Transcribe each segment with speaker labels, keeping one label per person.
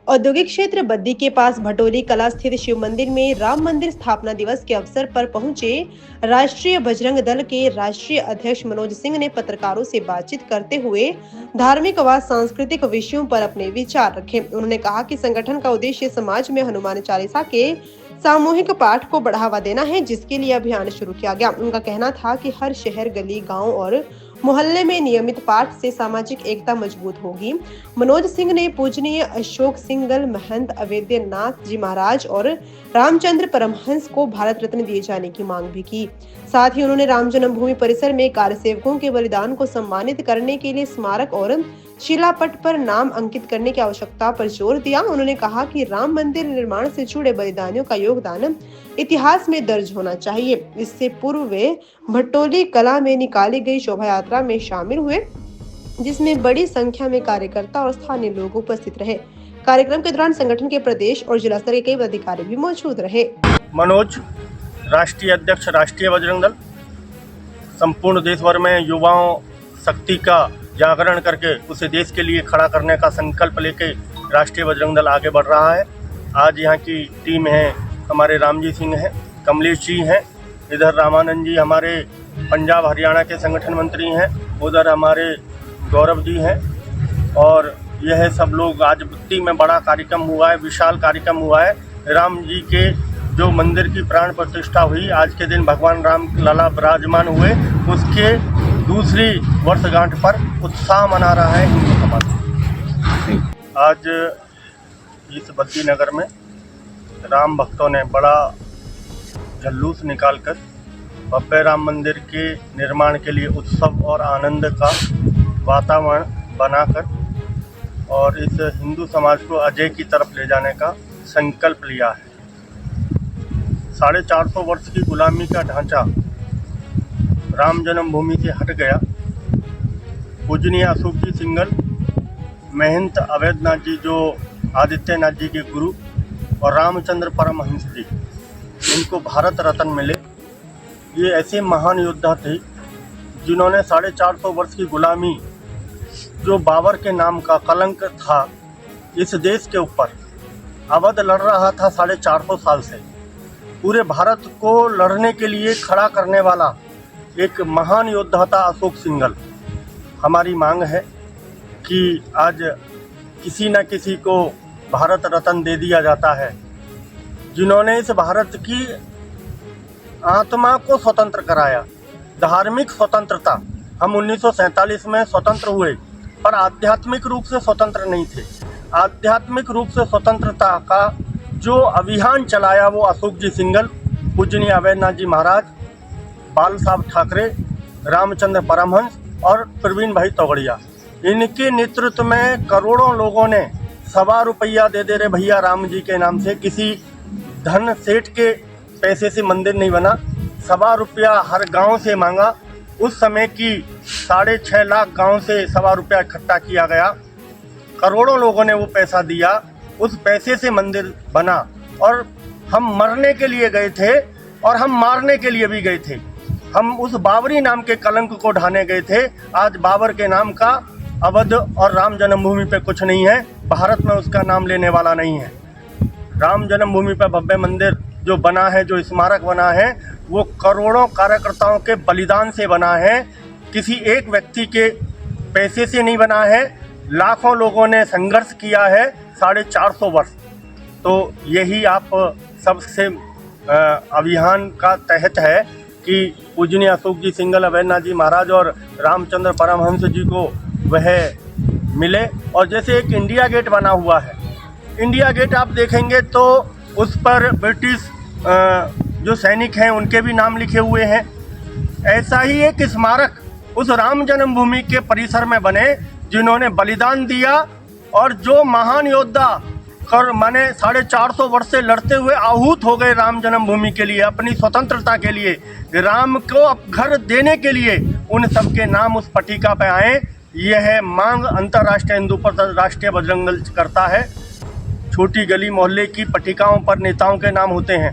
Speaker 1: औद्योगिक क्षेत्र बद्दी के पास भटोली कला स्थित शिव मंदिर में राम मंदिर स्थापना दिवस के अवसर पर पहुंचे राष्ट्रीय बजरंग दल के राष्ट्रीय अध्यक्ष मनोज सिंह ने पत्रकारों से बातचीत करते हुए धार्मिक व सांस्कृतिक विषयों पर अपने विचार रखे। उन्होंने कहा कि संगठन का उद्देश्य समाज में हनुमान चालीसा के सामूहिक पाठ को बढ़ावा देना है, जिसके लिए अभियान शुरू किया गया। उनका कहना था कि हर शहर, गली, गांव और मोहल्ले में नियमित पाठ से सामाजिक एकता मजबूत होगी। मनोज सिंह ने पूजनीय अशोक सिंगल, महंत अवैधनाथ जी महाराज और रामचंद्र परमहंस को भारत रत्न दिए जाने की मांग भी की। साथ ही उन्होंने राम जन्मभूमि परिसर में कार्यसेवकों के बलिदान को सम्मानित करने के लिए स्मारक और शिलापट पर नाम अंकित करने की आवश्यकता पर जोर दिया। उन्होंने कहा कि राम मंदिर निर्माण से जुड़े बलिदानियों का योगदान इतिहास में दर्ज होना चाहिए। इससे पूर्व वे भटोली कला में निकाली गई शोभा यात्रा में शामिल हुए, जिसमें बड़ी संख्या में कार्यकर्ता और स्थानीय लोग उपस्थित रहे। कार्यक्रम के दौरान संगठन के प्रदेश और जिला स्तर के कई पदाधिकारी भी मौजूद रहे।
Speaker 2: मनोज, राष्ट्रीय अध्यक्ष, राष्ट्रीय बजरंग दल, संपूर्ण देश भर में युवाओं शक्ति का जागरण करके उसे देश के लिए खड़ा करने का संकल्प लेके राष्ट्रीय बजरंग दल आगे बढ़ रहा है। आज यहाँ की टीम है, हमारे रामजी सिंह हैं, कमलेश जी हैं, इधर रामानंद जी हमारे पंजाब हरियाणा के संगठन मंत्री हैं, उधर हमारे गौरव जी हैं, और यह सब लोग आज बद्दी में बड़ा कार्यक्रम हुआ है, विशाल कार्यक्रम हुआ है। राम जी के जो मंदिर की प्राण प्रतिष्ठा हुई, आज के दिन भगवान राम लला विराजमान हुए, उसके दूसरी वर्षगांठ पर उत्साह मना रहा है हिंदू समाज। आज इस बद्दी नगर में राम भक्तों ने बड़ा जुलूस निकालकर भव्य राम मंदिर के निर्माण के लिए उत्सव और आनंद का वातावरण बनाकर और इस हिंदू समाज को अजय की तरफ ले जाने का संकल्प लिया है। 450 वर्ष की गुलामी का ढांचा राम जन्मभूमि से हट गया। पूजनीय अशोक जी सिंगल, महंत अवैधनाथ जी जो आदित्यनाथ जी के गुरु, और रामचंद्र परमहंस जी, इनको भारत रत्न मिले। ये ऐसे महान योद्धा थे जिन्होंने 450 वर्ष की गुलामी, जो बाबर के नाम का कलंक था इस देश के ऊपर, अवध लड़ रहा था 450 साल से, पूरे भारत को लड़ने के लिए खड़ा करने वाला एक महान योद्धा था अशोक सिंगल। हमारी मांग है कि आज किसी न किसी को भारत रत्न दे दिया जाता है, जिन्होंने इस भारत की आत्मा को स्वतंत्र कराया। धार्मिक स्वतंत्रता, हम 1947 में स्वतंत्र हुए, पर आध्यात्मिक रूप से स्वतंत्र नहीं थे। आध्यात्मिक रूप से स्वतंत्रता का जो अभियान चलाया वो अशोक जी सिंगल, पूजनीय अवैधनाथ जी महाराज, बाल साहब ठाकरे, रामचंद्र परमहंस और प्रवीण भाई तोगड़िया, इनके नेतृत्व में करोड़ों लोगों ने ₹1.25 रुपया दे दे रहे भैया राम जी के नाम से। किसी धन सेठ के पैसे से मंदिर नहीं बना, ₹1.25 रुपया हर गांव से मांगा। उस समय की 6.5 लाख गांव से ₹1.25 रुपया इकट्ठा किया गया, करोड़ों लोगों ने वो पैसा दिया, उस पैसे से मंदिर बना। और हम मरने के लिए गए थे और हम मारने के लिए भी गए थे। हम उस बाबरी नाम के कलंक को ढाने गए थे। आज बाबर के नाम का अवध और राम जन्मभूमि पे कुछ नहीं है, भारत में उसका नाम लेने वाला नहीं है। राम जन्मभूमि पर भव्य मंदिर जो बना है, जो स्मारक बना है, वो करोड़ों कार्यकर्ताओं के बलिदान से बना है, किसी एक व्यक्ति के पैसे से नहीं बना है। लाखों लोगों ने संघर्ष किया है 450 वर्ष। तो यही आप सबसे अभियान का तहत है कि पूजनीय अशोक जी सिंगल, अवैधनाथ जी महाराज और रामचंद्र परमहंस जी को वह मिले। और जैसे एक इंडिया गेट बना हुआ है, इंडिया गेट आप देखेंगे तो उस पर ब्रिटिश जो सैनिक हैं उनके भी नाम लिखे हुए हैं। ऐसा ही एक स्मारक उस राम जन्मभूमि के परिसर में बने, जिन्होंने बलिदान दिया और जो महान योद्धा माने 450 वर्ष से लड़ते हुए आहूत हो गए राम जन्मभूमि के लिए, अपनी स्वतंत्रता के लिए, राम को घर देने के लिए, उन सब के नाम उस पट्टिका पे आए। यह मांग अंतर्राष्ट्रीय हिंदू परिषद, राष्ट्रीय बजरंग दल करता है। छोटी गली मोहल्ले की पट्टिकाओं पर नेताओं के नाम होते हैं,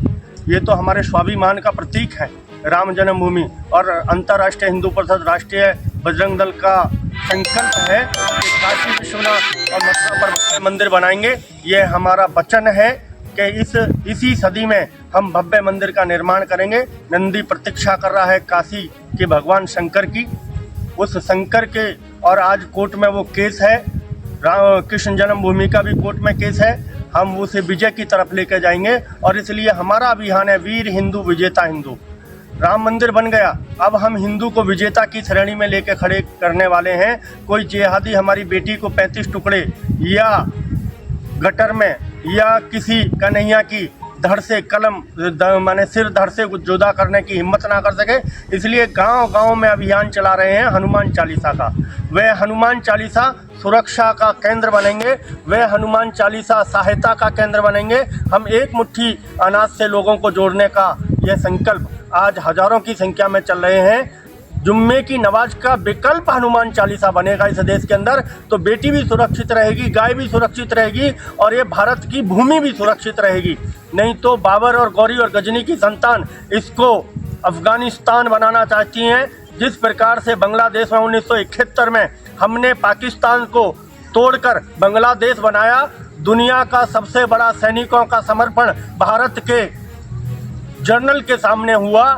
Speaker 2: ये तो हमारे स्वाभिमान का प्रतीक है राम जन्मभूमि। और अंतर्राष्ट्रीय हिंदू परिषद, राष्ट्रीय बजरंग दल का संकल्प है कि काशी विश्वनाथ और मथुरा पर भव्य मंदिर बनाएंगे। ये हमारा वचन है कि इसी सदी में हम भव्य मंदिर का निर्माण करेंगे। नंदी प्रतीक्षा कर रहा है काशी के भगवान शंकर की, उस शंकर के, और आज कोर्ट में वो केस है, कृष्ण जन्मभूमि का भी कोर्ट में केस है। हम उसे विजय की तरफ लेकर जाएंगे और इसलिए हमारा अभियान है वीर हिंदू विजेता हिंदू। राम मंदिर बन गया, अब हम हिंदू को विजेता की श्रेणी में लेकर खड़े करने वाले हैं। कोई जिहादी हमारी बेटी को 35 टुकड़े या गटर में या किसी कन्हैया की धड़ से कलम माने सिर धड़ से जुदा करने की हिम्मत ना कर सके, इसलिए गांव-गांव में अभियान चला रहे हैं हनुमान चालीसा का। वह हनुमान चालीसा सुरक्षा का केंद्र बनेंगे, वह हनुमान चालीसा सहायता का केंद्र बनेंगे। हम एक मुट्ठी अनाज से लोगों को जोड़ने का यह संकल्प आज हजारों की संख्या में चल रहे हैं। जुम्मे की नमाज का विकल्प हनुमान चालीसा बनेगा इस देश के अंदर, तो बेटी भी सुरक्षित रहेगी, गाय भी सुरक्षित रहेगी और ये भारत की भूमि भी सुरक्षित रहेगी। नहीं तो बाबर और गौरी और गजनी की संतान इसको अफगानिस्तान बनाना चाहती हैं। जिस प्रकार से बांग्लादेश में 1971 में हमने पाकिस्तान को तोड़कर बांग्लादेश बनाया, दुनिया का सबसे बड़ा सैनिकों का समर्पण भारत के जर्नल के सामने हुआ,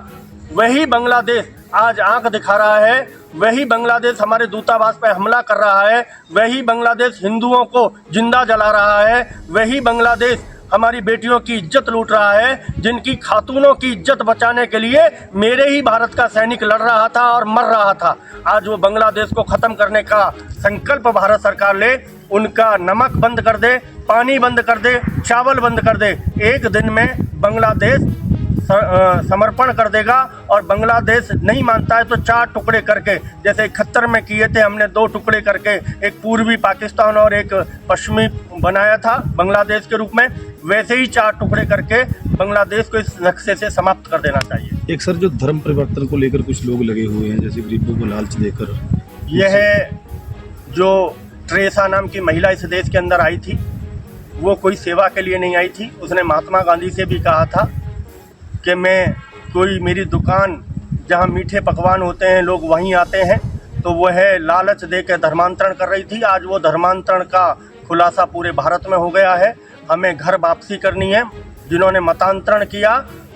Speaker 2: वही बांग्लादेश आज आंख दिखा रहा है, वही बांग्लादेश हमारे दूतावास पर हमला कर रहा है, वही बांग्लादेश हिंदुओं को जिंदा जला रहा है, वही बांग्लादेश हमारी बेटियों की इज्जत लूट रहा है, जिनकी खातूनों की इज्जत बचाने के लिए मेरे ही भारत का सैनिक लड़ रहा था और मर रहा था। आज वो बांग्लादेश को खत्म करने का संकल्प भारत सरकार ले, उनका नमक बंद कर दे, पानी बंद कर दे, चावल बंद कर दे। एक दिन में बांग्लादेश समर्पण कर देगा और बांग्लादेश नहीं मानता है तो 4 टुकड़े करके, जैसे 71 में किए थे हमने 2 टुकड़े करके, एक पूर्वी पाकिस्तान और एक पश्चिमी बनाया था बांग्लादेश के रूप में, वैसे ही 4 टुकड़े करके बांग्लादेश को इस नक्शे से समाप्त कर देना चाहिए।
Speaker 3: एक सर, जो धर्म परिवर्तन को लेकर कुछ लोग लगे हुए हैं, जैसे गरीबों को लालच देकर,
Speaker 2: यह जो ट्रेसा नाम की महिला इस देश के अंदर आई थी, वो कोई सेवा के लिए नहीं आई थी। उसने महात्मा गांधी से भी कहा था कि मैं कोई मेरी दुकान जहाँ मीठे पकवान होते हैं लोग वहीं आते हैं, तो वह लालच दे के धर्मांतरण कर रही थी। आज वो धर्मांतरण का खुलासा पूरे भारत में हो गया है। हमें घर वापसी करनी है। जिन्होंने मतांतरण किया,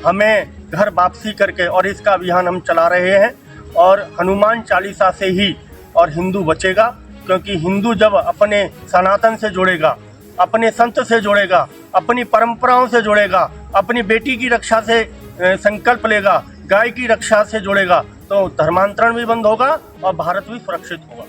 Speaker 2: हमें घर वापसी करके, और इसका अभियान हम चला रहे हैं। और हनुमान चालीसा से ही और हिंदू बचेगा, क्योंकि हिंदू जब अपने सनातन से जुड़ेगा, अपने संत से जुड़ेगा, अपनी परंपराओं से जुड़ेगा, अपनी बेटी की रक्षा से संकल्प लेगा, गाय की रक्षा से जुड़ेगा, तो धर्मांतरण भी बंद होगा और भारत भी सुरक्षित होगा।